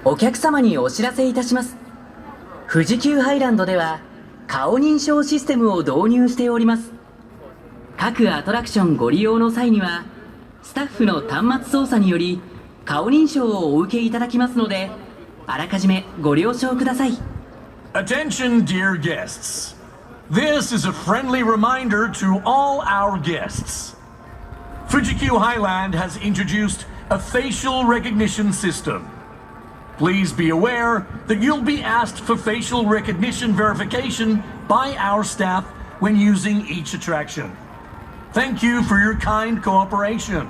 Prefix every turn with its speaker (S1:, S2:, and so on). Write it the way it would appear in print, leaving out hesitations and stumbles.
S1: お客様にお知らせいたします。富士急ハイランドでは顔認証システムを導入しております。各アトラクションご利用の際にはスタッフの端末操作により顔認証をお受けいただきますので、あらかじめご了承ください。
S2: Attention, dear guests. This is a friendly reminder to all our guests. Fuji-Q Highland has introduced a facial recognition system. Please be aware that you'll be asked for facial recognition verification by our staff when using each attraction. Thank you for your kind cooperation.